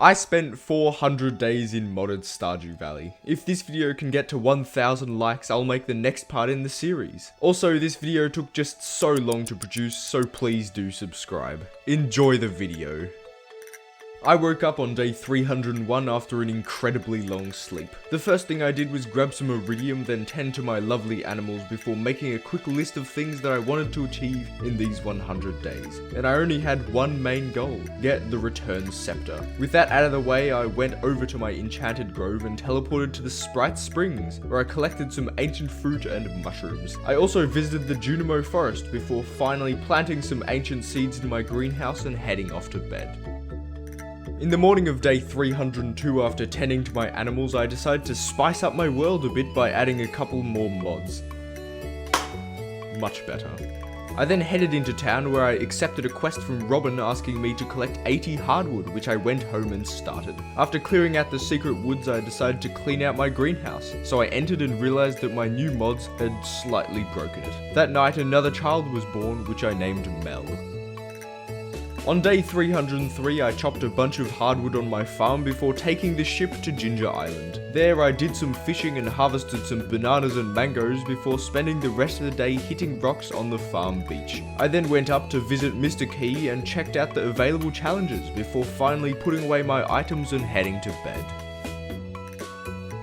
I spent 400 days in modded Stardew Valley. If this video can get to 1000 likes, I'll make the next part in the series. Also, this video took just so long to produce, so please do subscribe. Enjoy the video. I woke up on day 301 after an incredibly long sleep. The first thing I did was grab some iridium, then tend to my lovely animals before making a quick list of things that I wanted to achieve in these 100 days. And I only had one main goal: get the return scepter. With that out of the way, I went over to my enchanted grove and teleported to the Sprite Springs, where I collected some ancient fruit and mushrooms. I also visited the Junimo forest before finally planting some ancient seeds in my greenhouse and heading off to bed. In the morning of day 302, after tending to my animals, I decided to spice up my world a bit by adding a couple more mods. Much better. I then headed into town where I accepted a quest from Robin asking me to collect 80 hardwood, which I went home and started. After clearing out the secret woods, I decided to clean out my greenhouse, so I entered and realized that my new mods had slightly broken it. That night, another child was born, which I named Mel. On day 303, I chopped a bunch of hardwood on my farm before taking the ship to Ginger Island. There I did some fishing and harvested some bananas and mangoes before spending the rest of the day hitting rocks on the farm beach. I then went up to visit Mr. Key and checked out the available challenges before finally putting away my items and heading to bed.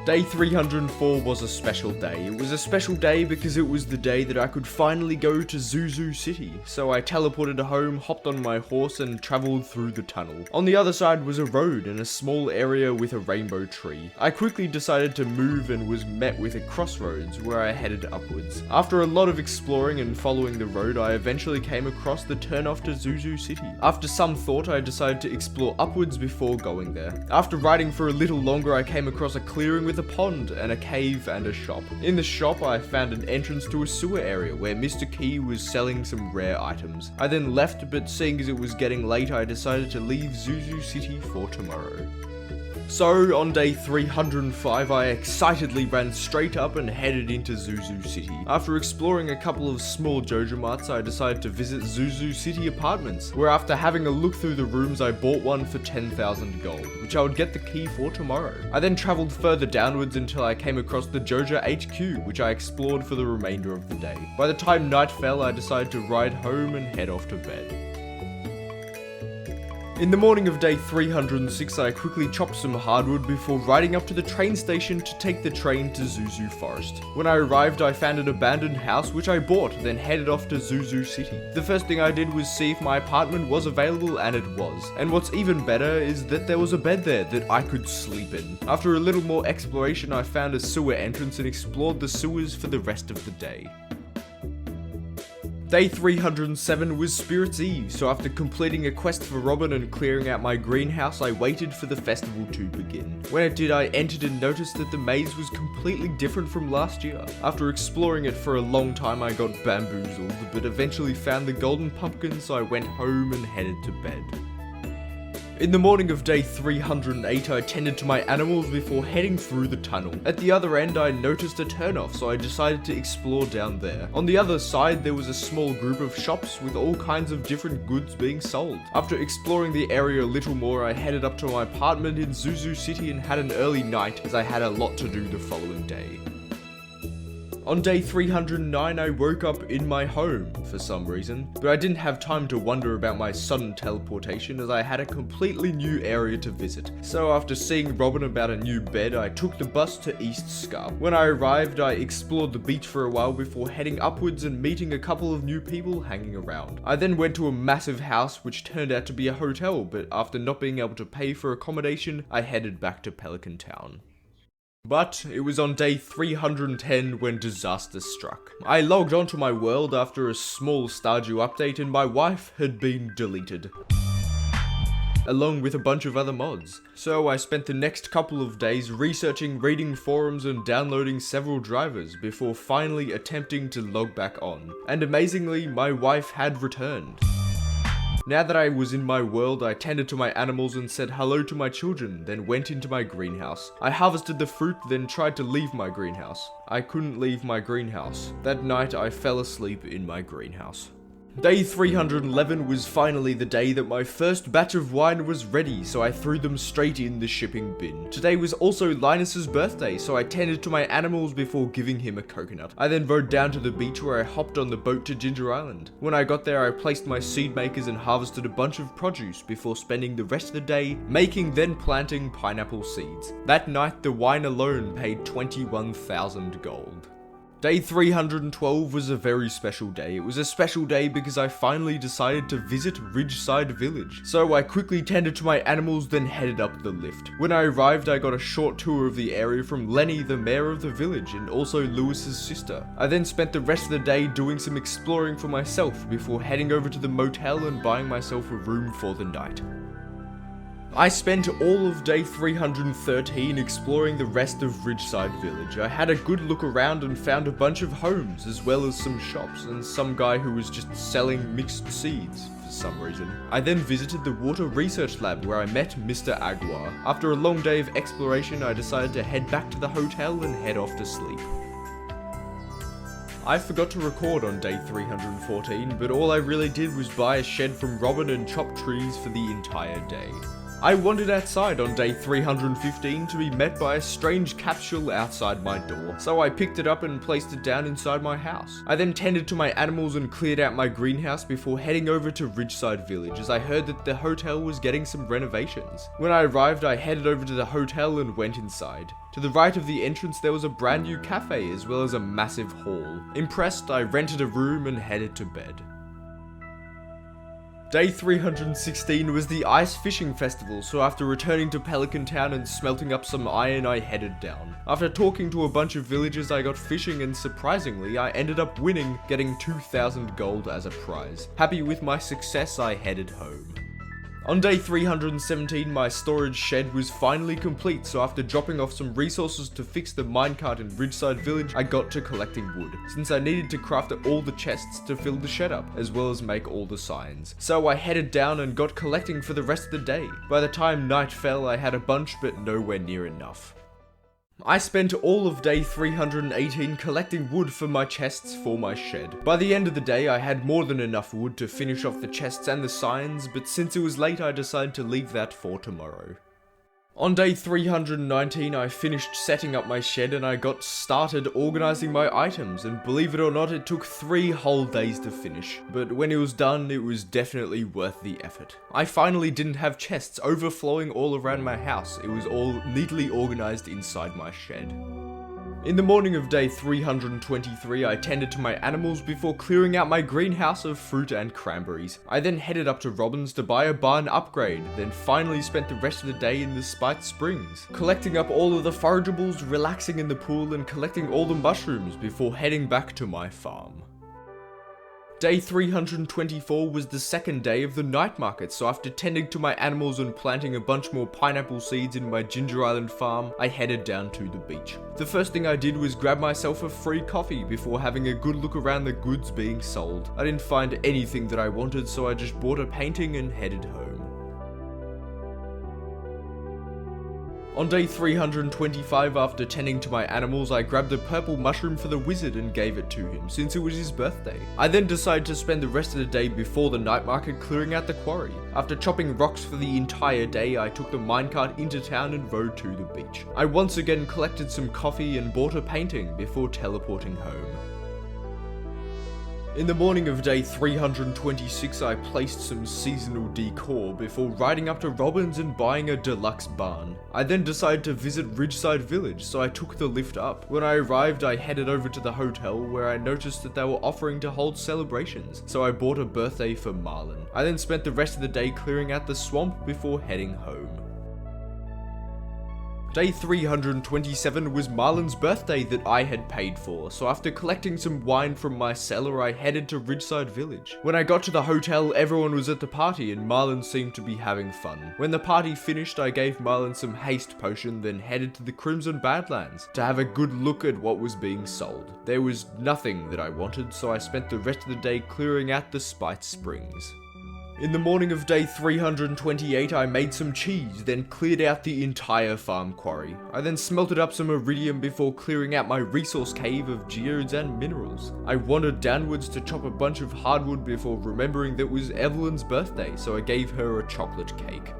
Day 304 was a special day. It was a special day because it was the day that I could finally go to Zuzu City. So I teleported home, hopped on my horse and traveled through the tunnel. On the other side was a road and a small area with a rainbow tree. I quickly decided to move and was met with a crossroads where I headed upwards. After a lot of exploring and following the road, I eventually came across the turnoff to Zuzu City. After some thought, I decided to explore upwards before going there. After riding for a little longer, I came across a clearing with a pond and a cave and a shop. In the shop, I found an entrance to a sewer area where Mr. Key was selling some rare items. I then left, but seeing as it was getting late, I decided to leave Zuzu City for tomorrow. So, on day 305, I excitedly ran straight up and headed into Zuzu City. After exploring a couple of small Jojo-marts, I decided to visit Zuzu City Apartments, where after having a look through the rooms, I bought one for 10,000 gold, which I would get the key for tomorrow. I then travelled further downwards until I came across the Jojo HQ, which I explored for the remainder of the day. By the time night fell, I decided to ride home and head off to bed. In the morning of day 306, I quickly chopped some hardwood before riding up to the train station to take the train to Zuzu Forest. When I arrived, I found an abandoned house which I bought, then headed off to Zuzu City. The first thing I did was see if my apartment was available, and it was. And what's even better is that there was a bed there that I could sleep in. After a little more exploration, I found a sewer entrance and explored the sewers for the rest of the day. Day 307 was Spirit's Eve, so after completing a quest for Robin and clearing out my greenhouse, I waited for the festival to begin. When it did, I entered and noticed that the maze was completely different from last year. After exploring it for a long time, I got bamboozled, but eventually found the golden pumpkin, so I went home and headed to bed. In the morning of day 308, I tended to my animals before heading through the tunnel. At the other end, I noticed a turnoff, so I decided to explore down there. On the other side, there was a small group of shops with all kinds of different goods being sold. After exploring the area a little more, I headed up to my apartment in Zuzu City and had an early night as I had a lot to do the following day. On day 309, I woke up in my home for some reason, but I didn't have time to wonder about my sudden teleportation as I had a completely new area to visit. So after seeing Robin about a new bed, I took the bus to East Scarp. When I arrived, I explored the beach for a while before heading upwards and meeting a couple of new people hanging around. I then went to a massive house which turned out to be a hotel, but after not being able to pay for accommodation, I headed back to Pelican Town. But it was on day 310 when disaster struck. I logged onto my world after a small Stardew update and my wife had been deleted, along with a bunch of other mods. So I spent the next couple of days researching, reading forums and downloading several drivers before finally attempting to log back on. And amazingly, my wife had returned. Now that I was in my world, I tended to my animals and said hello to my children, then went into my greenhouse. I harvested the fruit, then tried to leave my greenhouse. I couldn't leave my greenhouse. That night, I fell asleep in my greenhouse. Day 311 was finally the day that my first batch of wine was ready, so I threw them straight in the shipping bin. Today was also Linus's birthday, so I tended to my animals before giving him a coconut. I then rode down to the beach where I hopped on the boat to Ginger Island. When I got there, I placed my seed makers and harvested a bunch of produce before spending the rest of the day making then planting pineapple seeds. That night, the wine alone paid 21,000 gold. Day 312 was a very special day. It was a special day because I finally decided to visit Ridgeside village. So I quickly tended to my animals, then headed up the lift. When I arrived, I got a short tour of the area from Lenny, the mayor of the village, and also Lewis's sister. I then spent the rest of the day doing some exploring for myself before heading over to the motel and buying myself a room for the night. I spent all of day 313 exploring the rest of Ridgeside village. I had a good look around and found a bunch of homes, as well as some shops, and some guy who was just selling mixed seeds for some reason. I then visited the water research lab where I met Mr. Aguar. After a long day of exploration, I decided to head back to the hotel and head off to sleep. I forgot to record on day 314, but all I really did was buy a shed from Robin and chop trees for the entire day. I wandered outside on day 315 to be met by a strange capsule outside my door, so I picked it up and placed it down inside my house. I then tended to my animals and cleared out my greenhouse before heading over to Ridgeside village, as I heard that the hotel was getting some renovations. When I arrived, I headed over to the hotel and went inside. To the right of the entrance there was a brand new cafe as well as a massive hall. Impressed, I rented a room and headed to bed. Day 316 was the Ice Fishing Festival, so after returning to Pelican Town and smelting up some iron, I headed down. After talking to a bunch of villagers, I got fishing and surprisingly, I ended up winning, getting 2,000 gold as a prize. Happy with my success, I headed home. On day 317, my storage shed was finally complete, so after dropping off some resources to fix the minecart in Ridgeside village, I got to collecting wood, since I needed to craft all the chests to fill the shed up, as well as make all the signs. So I headed down and got collecting for the rest of the day. By the time night fell, I had a bunch, but nowhere near enough. I spent all of day 318 collecting wood for my chests for my shed. By the end of the day, I had more than enough wood to finish off the chests and the signs, but since it was late, I decided to leave that for tomorrow. On day 319, I finished setting up my shed and I got started organizing my items, and believe it or not, it took 3 whole days to finish. But when it was done, it was definitely worth the effort. I finally didn't have chests overflowing all around my house. It was all neatly organized inside my shed. In the morning of day 323, I tended to my animals before clearing out my greenhouse of fruit and cranberries. I then headed up to Robin's to buy a barn upgrade, then finally spent the rest of the day in the Spite Springs, collecting up all of the forageables, relaxing in the pool, and collecting all the mushrooms before heading back to my farm. Day 324 was the second day of the night market, so after tending to my animals and planting a bunch more pineapple seeds in my Ginger Island farm, I headed down to the beach. The first thing I did was grab myself a free coffee before having a good look around the goods being sold. I didn't find anything that I wanted, so I just bought a painting and headed home. On day 325, after tending to my animals, I grabbed a purple mushroom for the wizard and gave it to him, since it was his birthday. I then decided to spend the rest of the day before the night market clearing out the quarry. After chopping rocks for the entire day, I took the minecart into town and rode to the beach. I once again collected some coffee and bought a painting before teleporting home. In the morning of day 326, I placed some seasonal decor before riding up to Robin's and buying a deluxe barn. I then decided to visit Ridgeside village, so I took the lift up. When I arrived, I headed over to the hotel where I noticed that they were offering to hold celebrations, so I bought a birthday for Marlin. I then spent the rest of the day clearing out the swamp before heading home. Day 327 was Marlin's birthday that I had paid for, so after collecting some wine from my cellar, I headed to Ridgeside village. When I got to the hotel, everyone was at the party and Marlin seemed to be having fun. When the party finished, I gave Marlin some haste potion, then headed to the Crimson Badlands to have a good look at what was being sold. There was nothing that I wanted, so I spent the rest of the day clearing out the Spite Springs. In the morning of day 328, I made some cheese, then cleared out the entire farm quarry. I then smelted up some iridium before clearing out my resource cave of geodes and minerals. I wandered downwards to chop a bunch of hardwood before remembering that it was Evelyn's birthday, so I gave her a chocolate cake.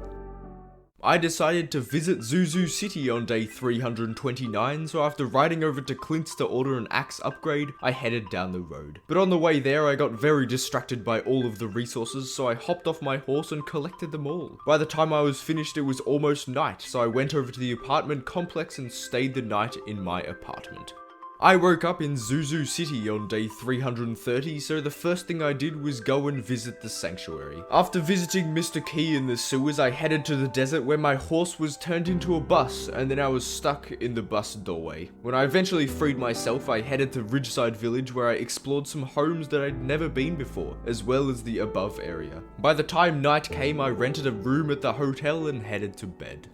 I decided to visit Zuzu City on day 329, so after riding over to Clint's to order an axe upgrade, I headed down the road. But on the way there, I got very distracted by all of the resources, so I hopped off my horse and collected them all. By the time I was finished, it was almost night, so I went over to the apartment complex and stayed the night in my apartment. I woke up in Zuzu City on day 330, so the first thing I did was go and visit the sanctuary. After visiting Mr. Key in the sewers, I headed to the desert where my horse was turned into a bus, and then I was stuck in the bus doorway. When I eventually freed myself, I headed to Ridgeside village where I explored some homes that I'd never been before, as well as the above area. By the time night came, I rented a room at the hotel and headed to bed.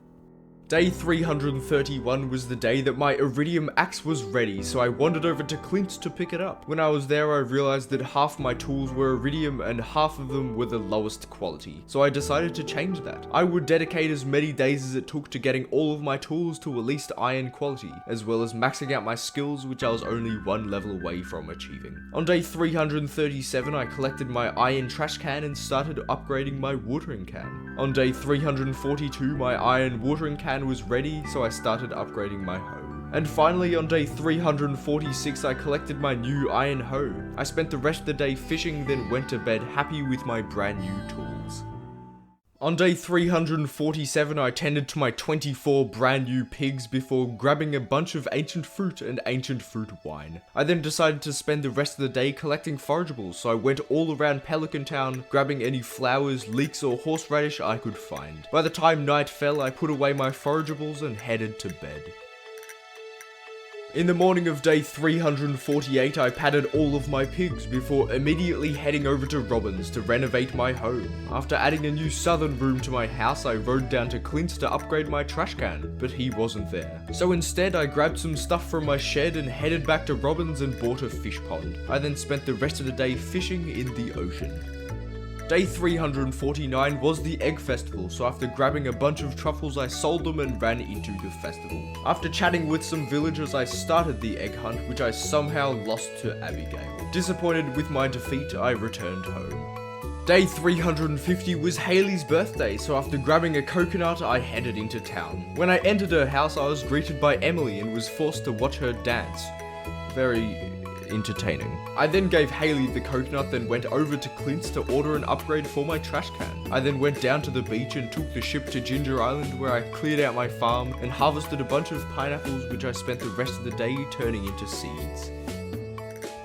Day 331 was the day that my iridium axe was ready, so I wandered over to Clint's to pick it up. When I was there, I realized that half my tools were iridium and half of them were the lowest quality, so I decided to change that. I would dedicate as many days as it took to getting all of my tools to at least iron quality, as well as maxing out my skills, which I was only one level away from achieving. On day 337, I collected my iron trash can and started upgrading my watering can. On day 342, my iron watering can was ready, so I started upgrading my hoe. And finally, on day 346, I collected my new iron hoe. I spent the rest of the day fishing, then went to bed happy with my brand new tools. On day 347, I tended to my 24 brand new pigs before grabbing a bunch of ancient fruit and ancient fruit wine. I then decided to spend the rest of the day collecting forageables, so I went all around Pelican Town, grabbing any flowers, leeks or horseradish I could find. By the time night fell, I put away my forageables and headed to bed. In the morning of day 348, I padded all of my pigs before immediately heading over to Robin's to renovate my home. After adding a new southern room to my house, I rode down to Clint's to upgrade my trash can, but he wasn't there. So instead, I grabbed some stuff from my shed and headed back to Robin's and bought a fish pond. I then spent the rest of the day fishing in the ocean. Day 349 was the egg festival, so after grabbing a bunch of truffles, I sold them and ran into the festival. After chatting with some villagers, I started the egg hunt, which I somehow lost to Abigail. Disappointed with my defeat, I returned home. Day 350 was Haley's birthday, so after grabbing a coconut, I headed into town. When I entered her house, I was greeted by Emily and was forced to watch her dance. Very entertaining. I then gave Haley the coconut, then went over to Clint's to order an upgrade for my trash can. I then went down to the beach and took the ship to Ginger Island, where I cleared out my farm and harvested a bunch of pineapples, which I spent the rest of the day turning into seeds.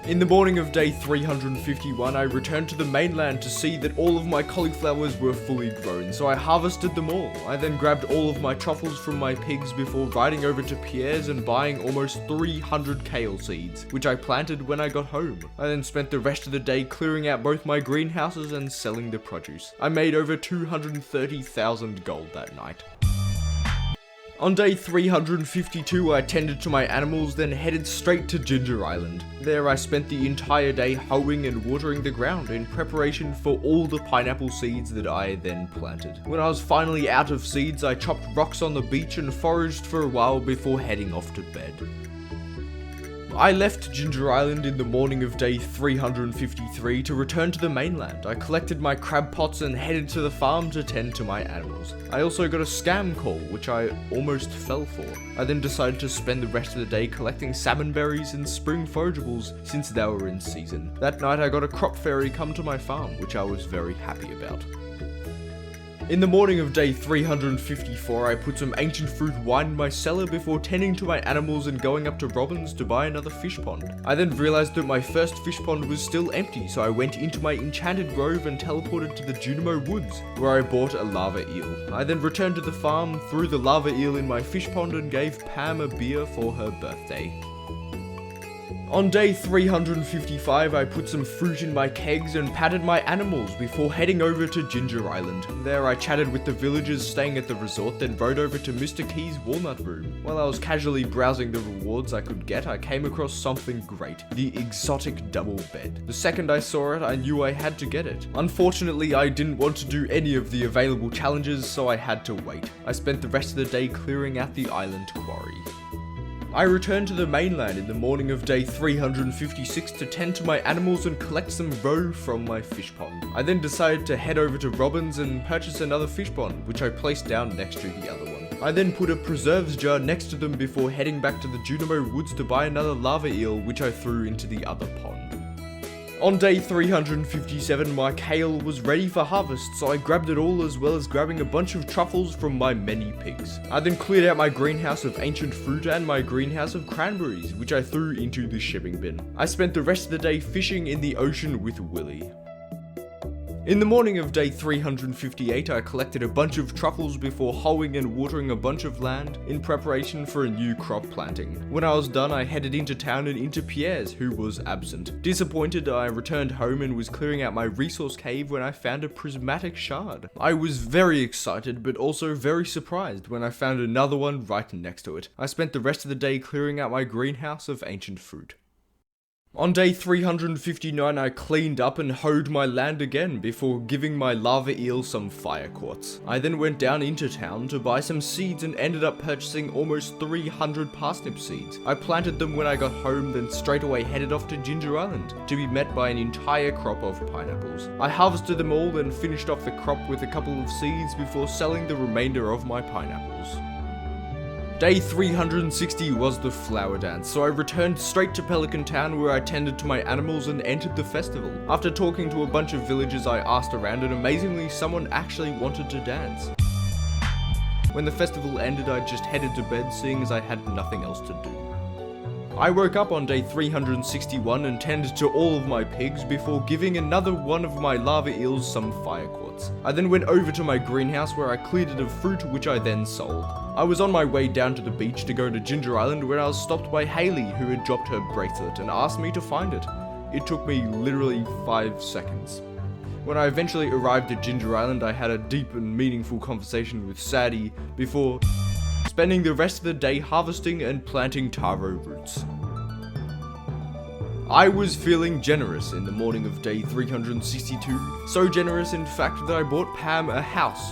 In the morning of day 351, I returned to the mainland to see that all of my cauliflowers were fully grown, so I harvested them all. I then grabbed all of my truffles from my pigs before riding over to Pierre's and buying almost 300 kale seeds, which I planted when I got home. I then spent the rest of the day clearing out both my greenhouses and selling the produce. I made over 230,000 gold that night. On day 352, I tended to my animals, then headed straight to Ginger Island. There I spent the entire day hoeing and watering the ground in preparation for all the pineapple seeds that I then planted. When I was finally out of seeds, I chopped rocks on the beach and foraged for a while before heading off to bed. I left Ginger Island in the morning of day 353 to return to the mainland. I collected my crab pots and headed to the farm to tend to my animals. I also got a scam call, which I almost fell for. I then decided to spend the rest of the day collecting salmon berries and spring forageables since they were in season. That night I got a crop fairy come to my farm, which I was very happy about. In the morning of day 354, I put some ancient fruit wine in my cellar before tending to my animals and going up to Robin's to buy another fish pond. I then realized that my first fish pond was still empty, so I went into my enchanted grove and teleported to the Junimo Woods, where I bought a lava eel. I then returned to the farm, threw the lava eel in my fish pond and gave Pam a beer for her birthday. On day 355, I put some fruit in my kegs and patted my animals before heading over to Ginger Island. There I chatted with the villagers staying at the resort, then rode over to Mr. Key's walnut room. While I was casually browsing the rewards I could get, I came across something great: the exotic double bed. The second I saw it, I knew I had to get it. Unfortunately, I didn't want to do any of the available challenges, so I had to wait. I spent the rest of the day clearing out the island quarry. I returned to the mainland in the morning of day 356 to tend to my animals and collect some roe from my fish pond. I then decided to head over to Robin's and purchase another fish pond, which I placed down next to the other one. I then put a preserves jar next to them before heading back to the Junimo Woods to buy another lava eel, which I threw into the other pond. On day 357, my kale was ready for harvest, so I grabbed it all, as well as grabbing a bunch of truffles from my many pigs. I then cleared out my greenhouse of ancient fruit and my greenhouse of cranberries, which I threw into the shipping bin. I spent the rest of the day fishing in the ocean with Willy. In the morning of day 358, I collected a bunch of truffles before hoeing and watering a bunch of land in preparation for a new crop planting. When I was done, I headed into town and into Pierre's, who was absent. Disappointed, I returned home and was clearing out my resource cave when I found a prismatic shard. I was very excited, but also very surprised when I found another one right next to it. I spent the rest of the day clearing out my greenhouse of ancient fruit. On day 359, I cleaned up and hoed my land again before giving my lava eel some fire quartz. I then went down into town to buy some seeds and ended up purchasing almost 300 parsnip seeds. I planted them when I got home, then straight away headed off to Ginger Island to be met by an entire crop of pineapples. I harvested them all and finished off the crop with a couple of seeds before selling the remainder of my pineapples. Day 360 was the flower dance, so I returned straight to Pelican Town where I tended to my animals and entered the festival. After talking to a bunch of villagers, I asked around and amazingly someone actually wanted to dance. When the festival ended, I just headed to bed, seeing as I had nothing else to do. I woke up on day 361 and tended to all of my pigs before giving another one of my lava eels some fire quartz. I then went over to my greenhouse where I cleared it of fruit, which I then sold. I was on my way down to the beach to go to Ginger Island when I was stopped by Haley, who had dropped her bracelet and asked me to find it. It took me literally 5 seconds. When I eventually arrived at Ginger Island, I had a deep and meaningful conversation with Sadie before spending the rest of the day harvesting and planting taro roots. I was feeling generous in the morning of day 362, so generous in fact that I bought Pam a house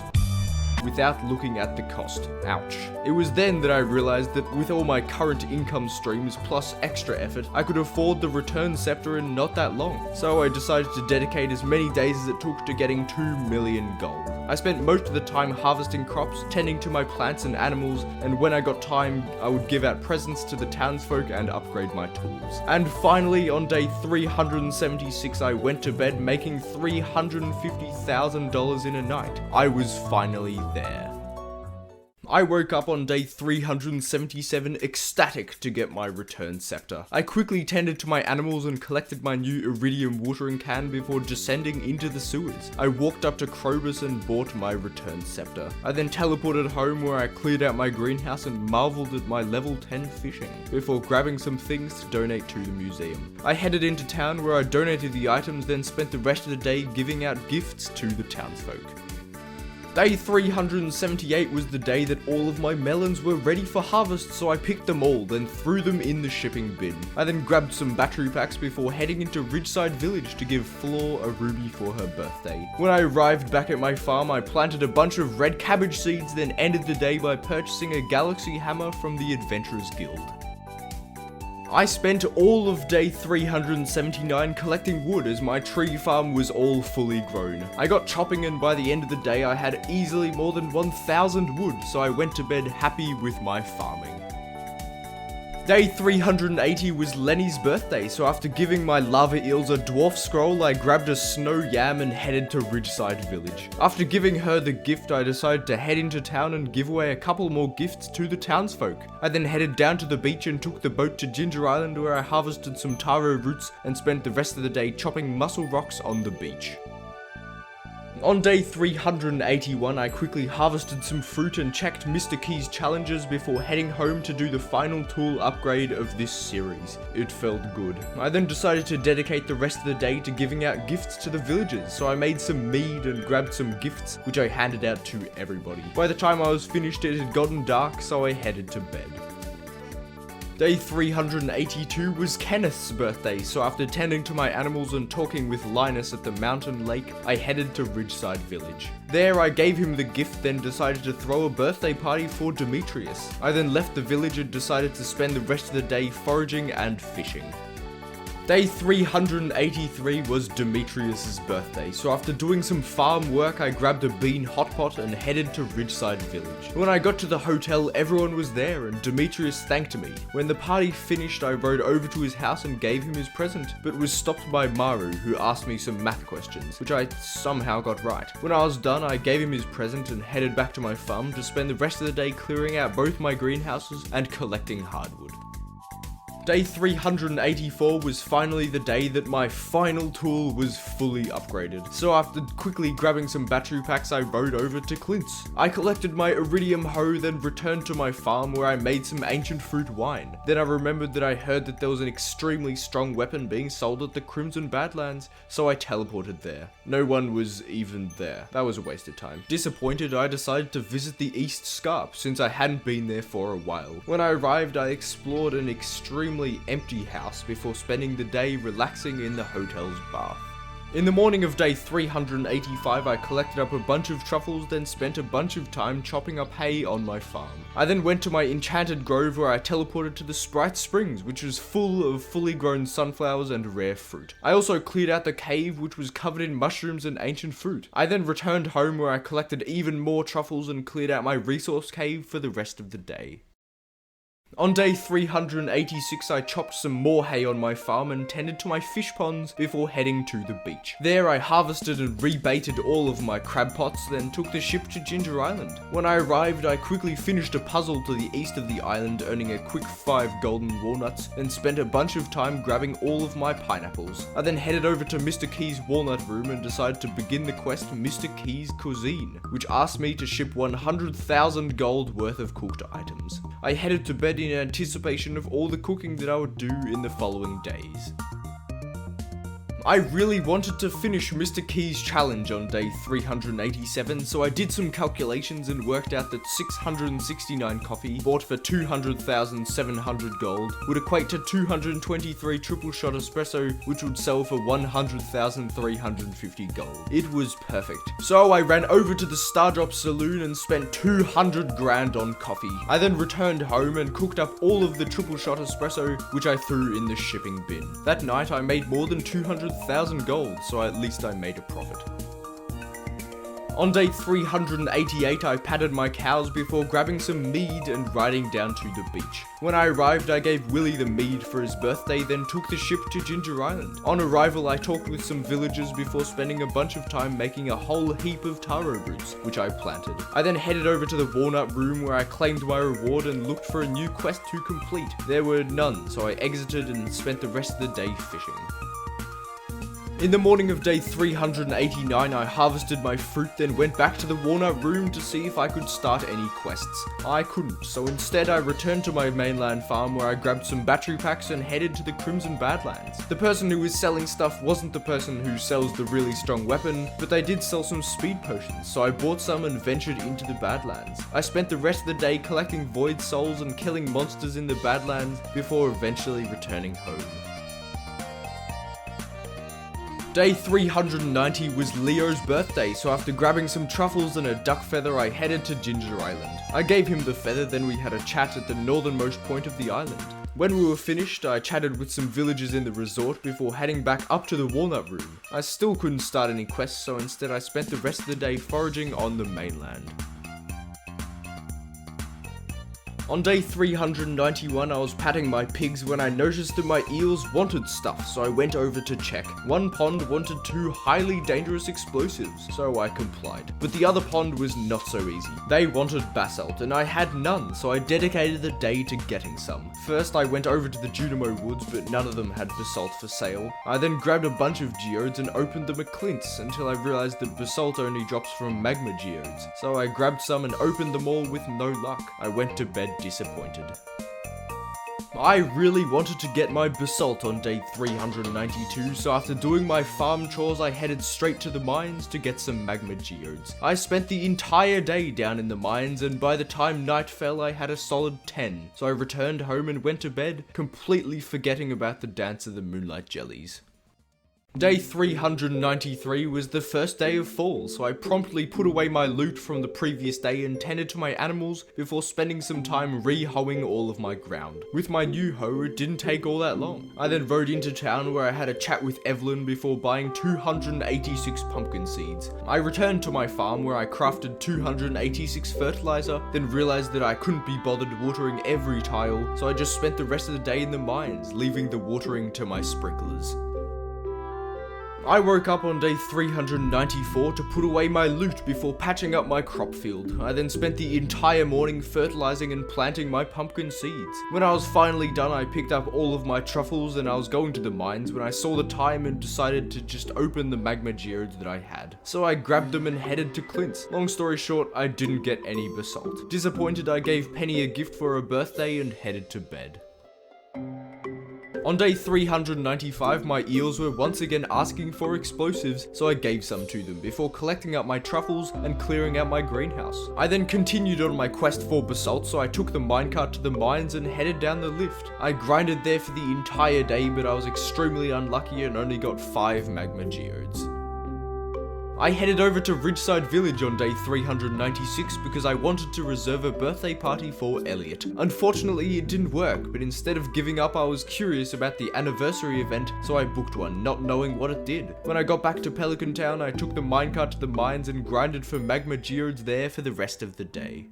without looking at the cost. Ouch. It was then that I realized that with all my current income streams plus extra effort, I could afford the return scepter in not that long. So I decided to dedicate as many days as it took to getting 2 million gold. I spent most of the time harvesting crops, tending to my plants and animals, and when I got time, I would give out presents to the townsfolk and upgrade my tools. And finally, on day 376, I went to bed making $350,000 in a night. I was finally there. I woke up on day 377 ecstatic to get my return scepter. I quickly tended to my animals and collected my new iridium watering can before descending into the sewers. I walked up to Krobus and bought my return scepter. I then teleported home where I cleared out my greenhouse and marveled at my level 10 fishing, before grabbing some things to donate to the museum. I headed into town where I donated the items, then spent the rest of the day giving out gifts to the townsfolk. Day 378 was the day that all of my melons were ready for harvest, so I picked them all, then threw them in the shipping bin. I then grabbed some battery packs before heading into Ridgeside Village to give Flor a ruby for her birthday. When I arrived back at my farm, I planted a bunch of red cabbage seeds, then ended the day by purchasing a galaxy hammer from the Adventurers Guild. I spent all of day 379 collecting wood as my tree farm was all fully grown. I got chopping and by the end of the day I had easily more than 1,000 wood, so I went to bed happy with my farming. Day 380 was Lenny's birthday, so after giving my lava eels a dwarf scroll, I grabbed a snow yam and headed to Ridgeside Village. After giving her the gift, I decided to head into town and give away a couple more gifts to the townsfolk. I then headed down to the beach and took the boat to Ginger Island where I harvested some taro roots and spent the rest of the day chopping mussel rocks on the beach. On day 381, I quickly harvested some fruit and checked Mr. Key's challenges before heading home to do the final tool upgrade of this series. It felt good. I then decided to dedicate the rest of the day to giving out gifts to the villagers, so I made some mead and grabbed some gifts, which I handed out to everybody. By the time I was finished, it had gotten dark, so I headed to bed. Day 382 was Kenneth's birthday, so after tending to my animals and talking with Linus at the mountain lake, I headed to Ridgeside village. There I gave him the gift, then decided to throw a birthday party for Demetrius. I then left the village and decided to spend the rest of the day foraging and fishing. Day 383 was Demetrius's birthday, so after doing some farm work, I grabbed a bean hot pot and headed to Ridgeside village. When I got to the hotel, everyone was there and Demetrius thanked me. When the party finished, I rode over to his house and gave him his present, but was stopped by Maru, who asked me some math questions, which I somehow got right. When I was done, I gave him his present and headed back to my farm to spend the rest of the day clearing out both my greenhouses and collecting hardwood. Day 384 was finally the day that my final tool was fully upgraded. So after quickly grabbing some battery packs, I rode over to Clint's. I collected my iridium hoe, then returned to my farm where I made some ancient fruit wine. Then I remembered that I heard that there was an extremely strong weapon being sold at the Crimson Badlands, so I teleported there. No one was even there. That was a waste of time. Disappointed, I decided to visit the East Scarp since I hadn't been there for a while. When I arrived, I explored an extremely empty house before spending the day relaxing in the hotel's bath. In the morning of day 385, I collected up a bunch of truffles, then spent a bunch of time chopping up hay on my farm. I then went to my enchanted grove where I teleported to the Sprite Springs, which was full of fully grown sunflowers and rare fruit. I also cleared out the cave, which was covered in mushrooms and ancient fruit. I then returned home where I collected even more truffles and cleared out my resource cave for the rest of the day. On day 386, I chopped some more hay on my farm and tended to my fish ponds before heading to the beach. There I harvested and rebaited all of my crab pots, then took the ship to Ginger Island. When I arrived, I quickly finished a puzzle to the east of the island, earning a quick 5 golden walnuts, and spent a bunch of time grabbing all of my pineapples. I then headed over to Mr. Key's walnut room and decided to begin the quest Mr. Key's Cuisine, which asked me to ship 100,000 gold worth of cooked items. I headed to bed in anticipation of all the cooking that I would do in the following days. I really wanted to finish Mr. Key's challenge on day 387, so I did some calculations and worked out that 669 coffee, bought for 200,700 gold, would equate to 223 triple shot espresso, which would sell for 100,350 gold. It was perfect. So I ran over to the Stardrop saloon and spent 200 grand on coffee. I then returned home and cooked up all of the triple shot espresso, which I threw in the shipping bin. That night I made more than 200,000 gold, so at least I made a profit. On day 388, I patted my cows before grabbing some mead and riding down to the beach. When I arrived, I gave Willie the mead for his birthday, then took the ship to Ginger Island. On arrival, I talked with some villagers before spending a bunch of time making a whole heap of taro roots, which I planted. I then headed over to the walnut room where I claimed my reward and looked for a new quest to complete. There were none, so I exited and spent the rest of the day fishing. In the morning of day 389, I harvested my fruit, then went back to the walnut room to see if I could start any quests. I couldn't, so instead I returned to my mainland farm where I grabbed some battery packs and headed to the Crimson Badlands. The person who was selling stuff wasn't the person who sells the really strong weapon, but they did sell some speed potions, so I bought some and ventured into the Badlands. I spent the rest of the day collecting void souls and killing monsters in the Badlands before eventually returning home. Day 390 was Leo's birthday, so after grabbing some truffles and a duck feather, I headed to Ginger Island. I gave him the feather, then we had a chat at the northernmost point of the island. When we were finished, I chatted with some villagers in the resort before heading back up to the walnut room. I still couldn't start any quests, so instead I spent the rest of the day foraging on the mainland. On day 391, I was patting my pigs when I noticed that my eels wanted stuff, so I went over to check. One pond wanted 2 highly dangerous explosives, so I complied. But the other pond was not so easy. They wanted basalt, and I had none, so I dedicated the day to getting some. First, I went over to the Junimo woods, but none of them had basalt for sale. I then grabbed a bunch of geodes and opened them at Clint's, until I realized that basalt only drops from magma geodes. So I grabbed some and opened them all with no luck. I went to bed disappointed. I really wanted to get my basalt on day 392, so after doing my farm chores I headed straight to the mines to get some magma geodes. I spent the entire day down in the mines, and by the time night fell I had a solid 10, so I returned home and went to bed, completely forgetting about the dance of the moonlight jellies. Day 393 was the first day of fall, so I promptly put away my loot from the previous day and tended to my animals before spending some time re-hoeing all of my ground. With my new hoe, it didn't take all that long. I then rode into town where I had a chat with Evelyn before buying 286 pumpkin seeds. I returned to my farm where I crafted 286 fertilizer, then realized that I couldn't be bothered watering every tile, so I just spent the rest of the day in the mines, leaving the watering to my sprinklers. I woke up on day 394 to put away my loot before patching up my crop field. I then spent the entire morning fertilizing and planting my pumpkin seeds. When I was finally done, I picked up all of my truffles and I was going to the mines when I saw the time and decided to just open the magma geodes that I had. So I grabbed them and headed to Clint's. Long story short, I didn't get any basalt. Disappointed, I gave Penny a gift for her birthday and headed to bed. On day 395, my eels were once again asking for explosives, so I gave some to them before collecting up my truffles and clearing out my greenhouse. I then continued on my quest for basalt, so I took the minecart to the mines and headed down the lift. I grinded there for the entire day, but I was extremely unlucky and only got 5 magma geodes. I headed over to Ridgeside Village on day 396 because I wanted to reserve a birthday party for Elliot. Unfortunately, it didn't work, but instead of giving up, I was curious about the anniversary event, so I booked one, not knowing what it did. When I got back to Pelican Town, I took the minecart to the mines and grinded for magma geodes there for the rest of the day.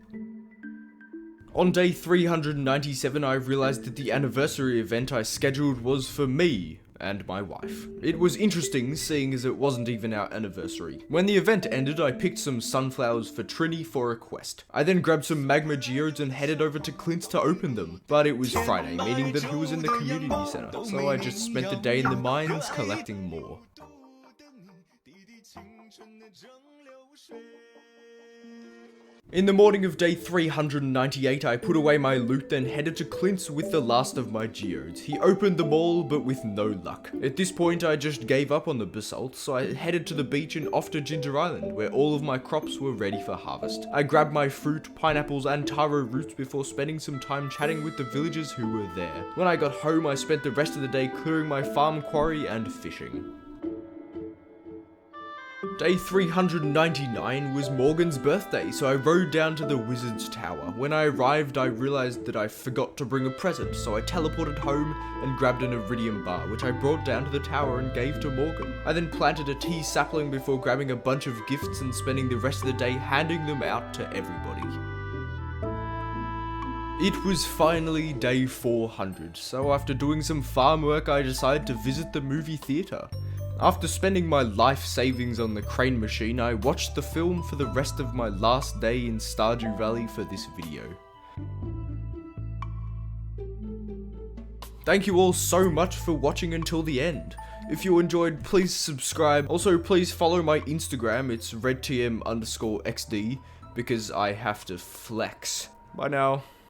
On day 397, I realized that the anniversary event I scheduled was for me and my wife. It was interesting, seeing as it wasn't even our anniversary. When the event ended, I picked some sunflowers for Trini for a quest. I then grabbed some magma geodes and headed over to Clint's to open them, but it was Friday, meaning that he was in the community center, so I just spent the day in the mines collecting more. In the morning of day 398, I put away my loot, then headed to Clint's with the last of my geodes. He opened them all, but with no luck. At this point, I just gave up on the basalt, so I headed to the beach and off to Ginger Island, where all of my crops were ready for harvest. I grabbed my fruit, pineapples, and taro roots before spending some time chatting with the villagers who were there. When I got home, I spent the rest of the day clearing my farm quarry and fishing. Day 399 was Morgan's birthday, so I rode down to the Wizard's Tower. When I arrived, I realized that I forgot to bring a present, so I teleported home and grabbed an iridium bar, which I brought down to the tower and gave to Morgan. I then planted a tea sapling before grabbing a bunch of gifts and spending the rest of the day handing them out to everybody. It was finally day 400, so after doing some farm work, I decided to visit the movie theater. After spending my life savings on the crane machine, I watched the film for the rest of my last day in Stardew Valley for this video. Thank you all so much for watching until the end. If you enjoyed, please subscribe. Also, please follow my Instagram, it's redtm_xd, because I have to flex. Bye now.